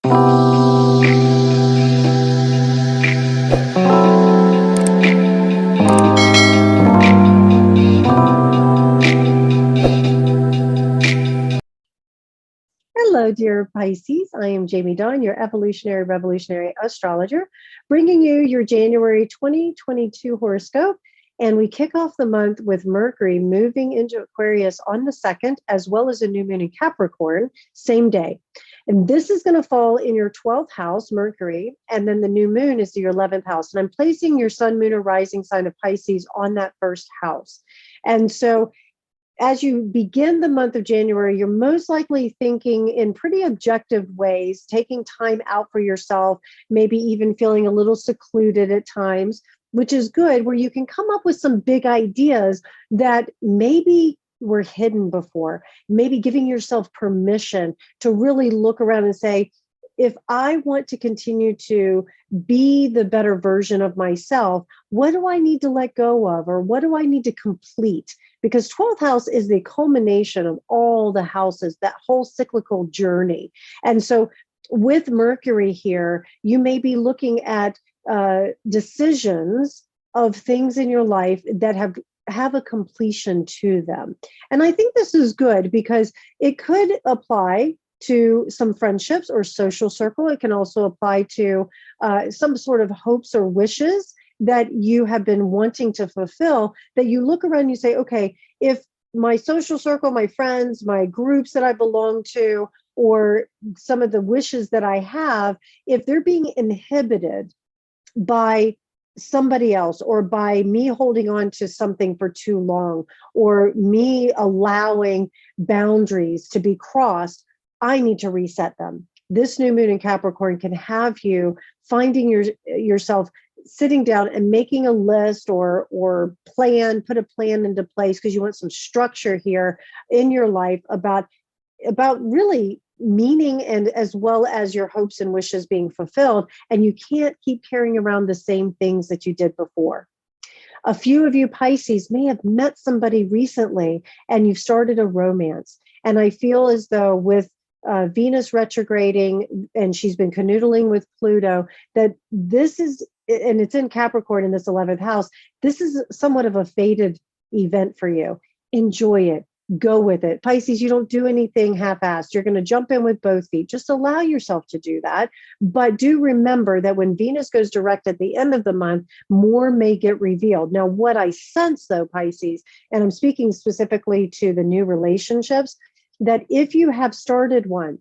Hello, dear Pisces. I am Jamie Dawn, your evolutionary revolutionary astrologer, bringing you your January 2022 horoscope. And we kick off the month with Mercury moving into Aquarius on the 2nd, as well as a new moon in Capricorn, same day. And this is going to fall in your 12th house, Mercury, and then the new moon is your 11th house. And I'm placing your sun, moon, or rising sign of Pisces on that first house. And so as you begin the month of January, you're most likely thinking in pretty objective ways, taking time out for yourself, maybe even feeling a little secluded at times, which is good, where you can come up with some big ideas that maybe were hidden before, maybe giving yourself permission to really look around and say, if I want to continue to be the better version of myself, what do I need to let go of, or what do I need to complete? Because 12th house is the culmination of all the houses, that whole cyclical journey. And so with Mercury here, you may be looking at decisions of things in your life that have a completion to them. And I think this is good because it could apply to some friendships or social circle. It can also apply to some sort of hopes or wishes that you have been wanting to fulfill, that you look around and you say, okay, if my social circle, my friends, my groups that I belong to, or some of the wishes that I have, if they're being inhibited by somebody else, or by me holding on to something for too long, or me allowing boundaries to be crossed, I need to reset them. This new moon in Capricorn can have you finding yourself sitting down and making a list or put a plan into place, because you want some structure here in your life about really meaning, and as well as your hopes and wishes being fulfilled. And you can't keep carrying around the same things that you did before. A few of you Pisces may have met somebody recently and you've started a romance. And I feel as though with Venus retrograding, and she's been canoodling with Pluto, that this is, and it's in Capricorn in this 11th house, this is somewhat of a fated event for you. Enjoy it. Go with it. Pisces, you don't do anything half-assed. You're going to jump in with both feet. Just allow yourself to do that. But do remember that when Venus goes direct at the end of the month, more may get revealed. Now, what I sense though, Pisces, and I'm speaking specifically to the new relationships, that if you have started one,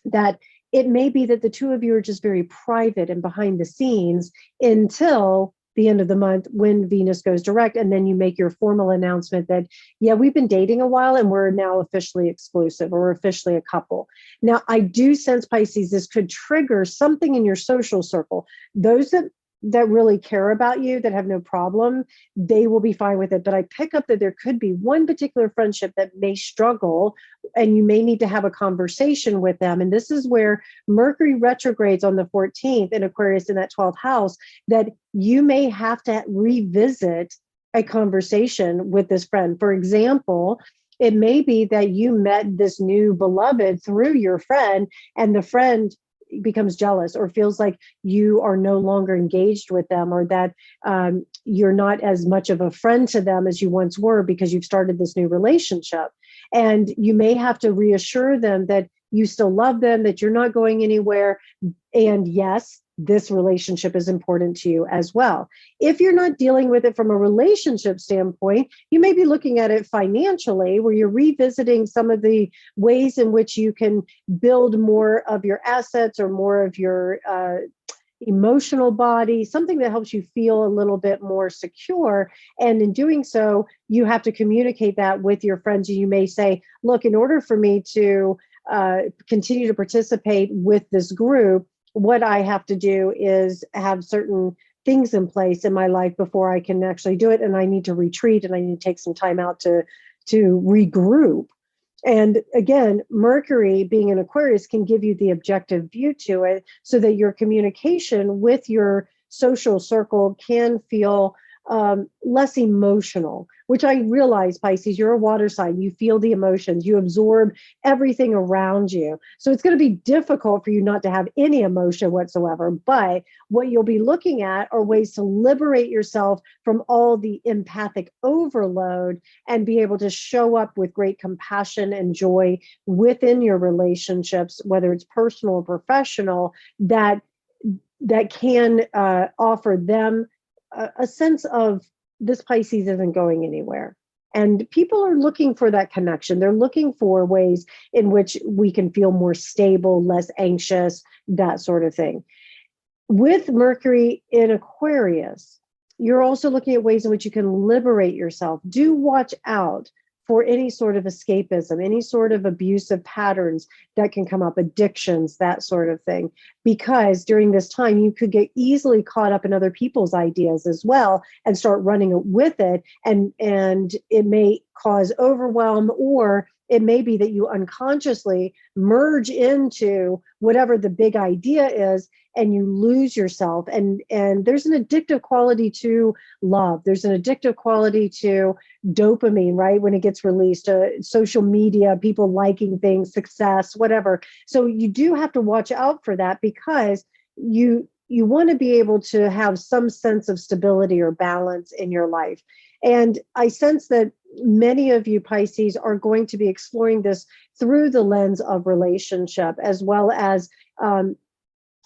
that it may be that the two of you are just very private and behind the scenes until the end of the month when Venus goes direct, and then you make your formal announcement that, yeah, we've been dating a while and we're now officially exclusive, or we're officially a couple. Now, I do sense, Pisces, this could trigger something in your social circle. Those that really care about you, that have no problem, they will be fine with it. But I pick up that there could be one particular friendship that may struggle, and you may need to have a conversation with them. And this is where Mercury retrogrades on the 14th in Aquarius in that 12th house, that you may have to revisit a conversation with this friend. For example, it may be that you met this new beloved through your friend, and the friend becomes jealous or feels like you are no longer engaged with them, or that you're not as much of a friend to them as you once were because you've started this new relationship. And you may have to reassure them that you still love them, that you're not going anywhere. And yes, this relationship is important to you as well. If you're not dealing with it from a relationship standpoint, you may be looking at it financially, where you're revisiting some of the ways in which you can build more of your assets or more of your emotional body, something that helps you feel a little bit more secure. And in doing so, you have to communicate that with your friends. You may say, look, in order for me to continue to participate with this group, what I have to do is have certain things in place in my life before I can actually do it. And I need to retreat, and I need to take some time out to regroup. And again, Mercury being in Aquarius can give you the objective view to it, so that your communication with your social circle can feel less emotional, which I realize, Pisces, you're a water sign. You feel the emotions, you absorb everything around you. So it's going to be difficult for you not to have any emotion whatsoever. But what you'll be looking at are ways to liberate yourself from all the empathic overload and be able to show up with great compassion and joy within your relationships, whether it's personal or professional, that can offer them a sense of this Pisces isn't going anywhere. And people are looking for that connection. They're looking for ways in which we can feel more stable, less anxious, that sort of thing. With Mercury in Aquarius, you're also looking at ways in which you can liberate yourself. Do watch out for any sort of escapism, any sort of abusive patterns that can come up, addictions, that sort of thing. Because during this time, you could get easily caught up in other people's ideas as well and start running with it. And it may cause overwhelm, or it may be that you unconsciously merge into whatever the big idea is and you lose yourself. And there's an addictive quality to love. There's an addictive quality to dopamine, right? When it gets released, social media, people liking things, success, whatever. So you do have to watch out for that, because you want to be able to have some sense of stability or balance in your life. And I sense that many of you, Pisces, are going to be exploring this through the lens of relationship, as well as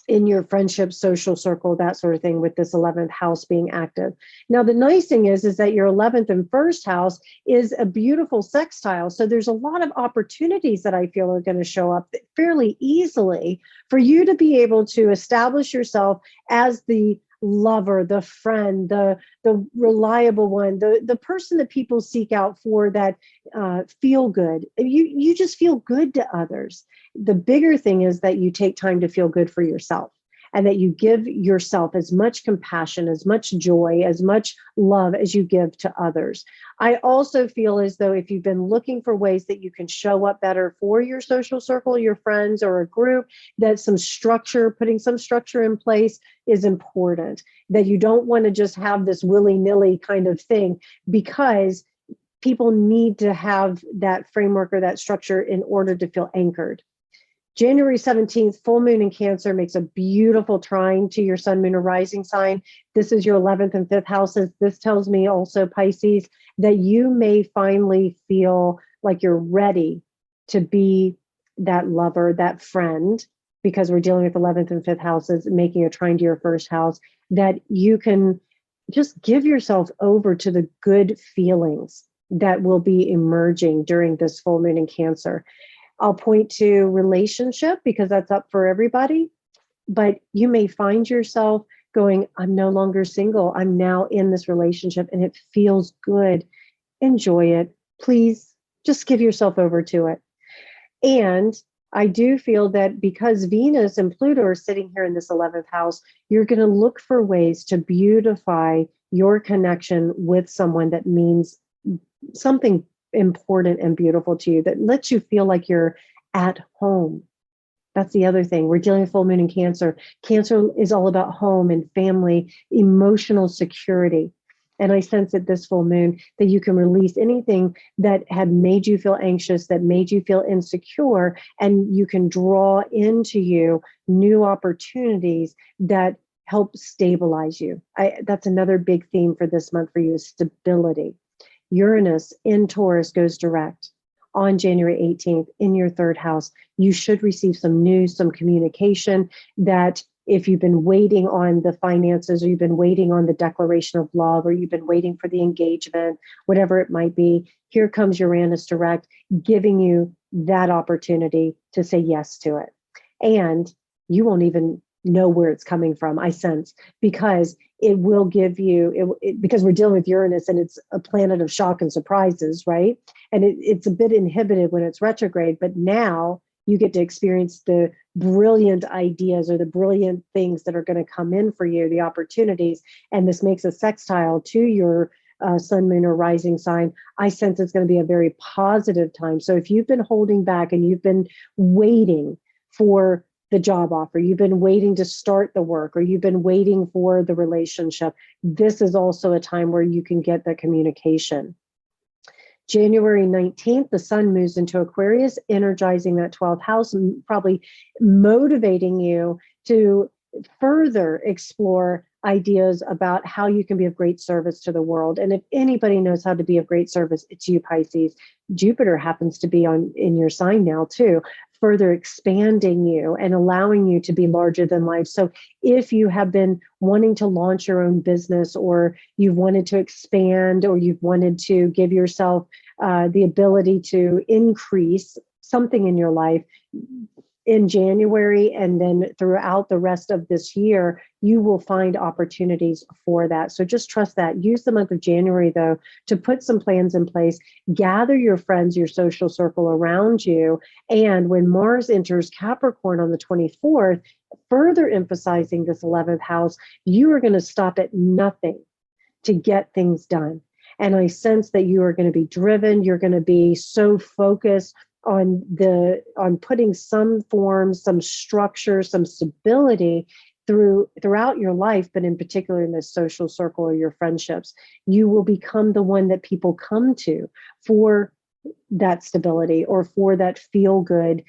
in your friendship, social circle, that sort of thing, with this 11th house being active. Now, the nice thing is that your 11th and first house is a beautiful sextile. So there's a lot of opportunities that I feel are going to show up fairly easily for you to be able to establish yourself as the lover, the friend, the reliable one, the person that people seek out for, that feel good. You just feel good to others. The bigger thing is that you take time to feel good for yourself, and that you give yourself as much compassion, as much joy, as much love as you give to others. I also feel as though if you've been looking for ways that you can show up better for your social circle, your friends, or a group, that putting some structure in place is important. That you don't want to just have this willy-nilly kind of thing, because people need to have that framework or that structure in order to feel anchored. January 17th, full moon in Cancer makes a beautiful trine to your sun, moon, or rising sign. This is your 11th and 5th houses. This tells me also, Pisces, that you may finally feel like you're ready to be that lover, that friend, because we're dealing with 11th and 5th houses, making a trine to your first house, that you can just give yourself over to the good feelings that will be emerging during this full moon in Cancer. I'll point to relationship, because that's up for everybody, but you may find yourself going, I'm no longer single. I'm now in this relationship and it feels good. Enjoy it. Please just give yourself over to it. And I do feel that because Venus and Pluto are sitting here in this 11th house, you're going to look for ways to beautify your connection with someone that means something important and beautiful to you, that lets you feel like you're at home. That's the other thing. We're dealing with full moon in Cancer. Cancer is all about home and family, emotional security. And I sense at this full moon that you can release anything that had made you feel anxious, that made you feel insecure, and you can draw into you new opportunities that help stabilize you. That's another big theme for this month for you, is stability. Uranus in Taurus goes direct on January 18th in your third house. You should receive some news, some communication, that if you've been waiting on the finances, or you've been waiting on the declaration of love, or you've been waiting for the engagement, whatever it might be, here comes Uranus direct, giving you that opportunity to say yes to it. And you won't even know where it's coming from, I sense, because it will give you, because we're dealing with Uranus and it's a planet of shock and surprises, right? And it's a bit inhibited when it's retrograde, but now you get to experience the brilliant ideas or the brilliant things that are going to come in for you, the opportunities. And this makes a sextile to your sun, moon, or rising sign. I sense it's going to be a very positive time. So if you've been holding back and you've been waiting for the job offer, you've been waiting to start the work, or you've been waiting for the relationship, this is also a time where you can get the communication. January 19th, the sun moves into Aquarius, energizing that 12th house and probably motivating you to further explore ideas about how you can be of great service to the world. And if anybody knows how to be of great service, it's you, Pisces. Jupiter happens to be in your sign now too, further expanding you and allowing you to be larger than life. So if you have been wanting to launch your own business, or you've wanted to expand, or you've wanted to give yourself the ability to increase something in your life, in January and then throughout the rest of this year, you will find opportunities for that. So just trust that. Use the month of January, though, to put some plans in place, gather your friends, your social circle around you. And when Mars enters Capricorn on the 24th, further emphasizing this 11th house, you are going to stop at nothing to get things done. And I sense that you are going to be driven. You're going to be so focused on putting some form, some structure, some stability throughout your life, but in particular in this social circle or your friendships. You will become the one that people come to for that stability or for that feel good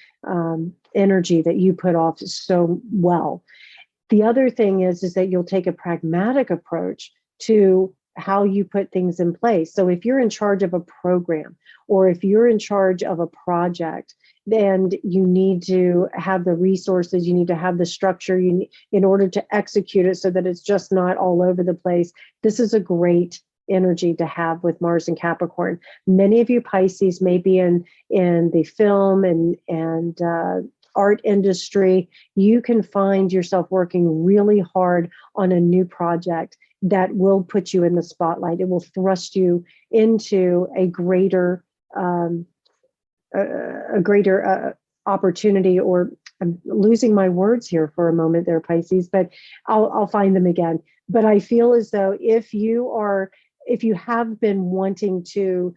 energy that you put off so well. The other thing is that you'll take a pragmatic approach to how you put things in place. So if you're in charge of a program, or if you're in charge of a project, then you need to have the resources, you need to have the structure in order to execute it so that it's just not all over the place. This is a great energy to have with Mars and Capricorn. Many of you Pisces may be in the film and art industry. You can find yourself working really hard on a new project that will put you in the spotlight. It will thrust you into a greater opportunity, or I'm losing my words here for a moment there, Pisces, but I'll find them again. But I feel as though if you have been wanting to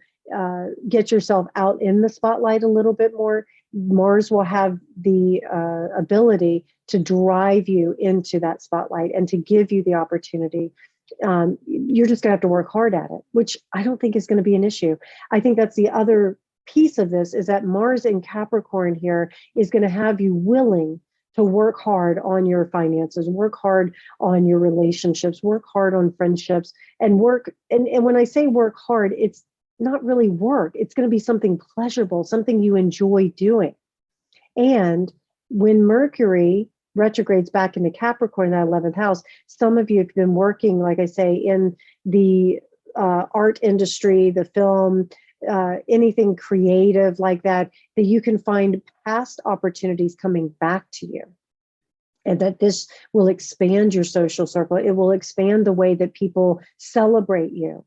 get yourself out in the spotlight a little bit more, Mars will have the ability to drive you into that spotlight and to give you the opportunity. You're just going to have to work hard at it, which I don't think is going to be an issue. I think that's the other piece of this, is that Mars in Capricorn here is going to have you willing to work hard on your finances, work hard on your relationships, work hard on friendships, and work. And when I say work hard, it's not really work. It's going to be something pleasurable, something you enjoy doing. And when Mercury retrogrades back into Capricorn, that 11th house, some of you have been working, like I say, in the art industry, the film, anything creative like that you can find past opportunities coming back to you. And that this will expand your social circle. It will expand the way that people celebrate you.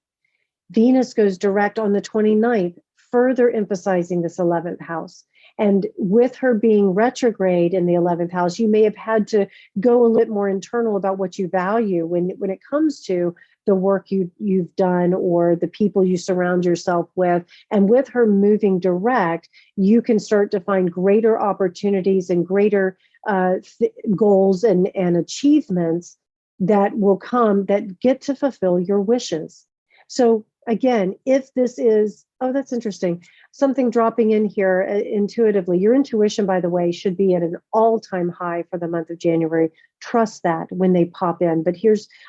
Venus goes direct on the 29th, further emphasizing this 11th house. And with her being retrograde in the 11th house, you may have had to go a little more internal about what you value when it comes to the work you've done or the people you surround yourself with. And with her moving direct, you can start to find greater opportunities and greater goals and achievements that will come that get to fulfill your wishes. So again, if this is, oh, that's interesting, something dropping in here intuitively. Your intuition, by the way, should be at an all-time high for the month of January. Trust that when they pop in. But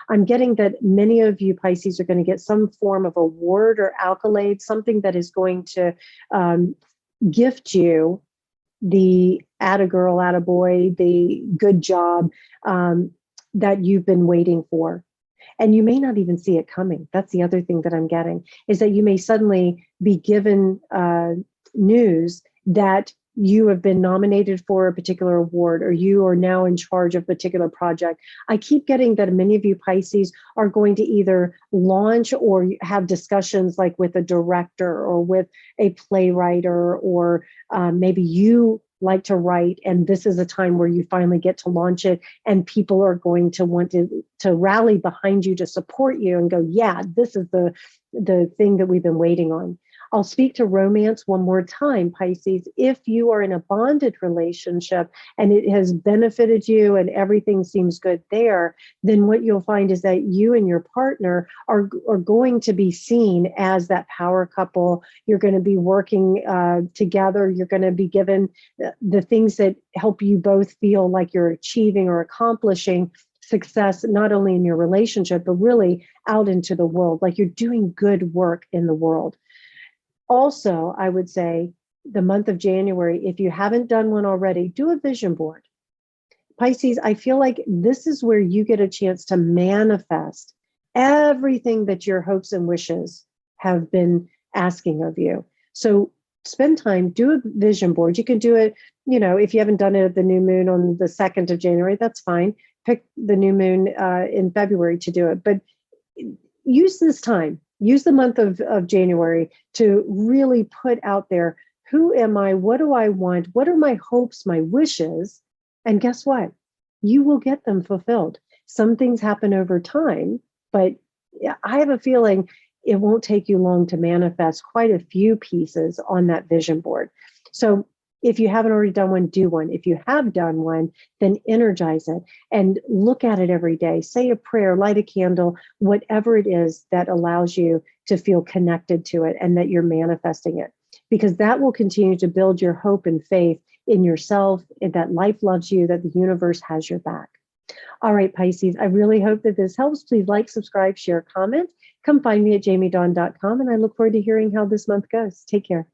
I'm getting that many of you Pisces are going to get some form of award or accolade, something that is going to gift you the atta girl, atta boy, the good job that you've been waiting for. And you may not even see it coming. That's the other thing that I'm getting, is that you may suddenly be given news that you have been nominated for a particular award, or you are now in charge of a particular project. I keep getting that many of you Pisces are going to either launch or have discussions like with a director or with a playwright, or maybe you like to write, and this is a time where you finally get to launch it, and people are going to want to rally behind you to support you and go, yeah, this is the thing that we've been waiting on. I'll speak to romance one more time, Pisces. If you are in a bonded relationship and it has benefited you and everything seems good there, then what you'll find is that you and your partner are going to be seen as that power couple. You're going to be working together. You're going to be given the things that help you both feel like you're achieving or accomplishing success, not only in your relationship, but really out into the world, like you're doing good work in the world. Also, I would say the month of January, if you haven't done one already, do a vision board. Pisces, I feel like this is where you get a chance to manifest everything that your hopes and wishes have been asking of you. So spend time, do a vision board. You can do it, if you haven't done it at the new moon on the 2nd of January, that's fine. Pick the new moon in February to do it. But use this time, use the month of January to really put out there, who am I? What do I want? What are my hopes, my wishes? And guess what? You will get them fulfilled. Some things happen over time, but I have a feeling it won't take you long to manifest quite a few pieces on that vision board. So if you haven't already done one, do one. If you have done one, then energize it and look at it every day. Say a prayer, light a candle, whatever it is that allows you to feel connected to it and that you're manifesting it, because that will continue to build your hope and faith in yourself, and that life loves you, that the universe has your back. All right, Pisces, I really hope that this helps. Please like, subscribe, share, comment. Come find me at jamiedawn.com, and I look forward to hearing how this month goes. Take care.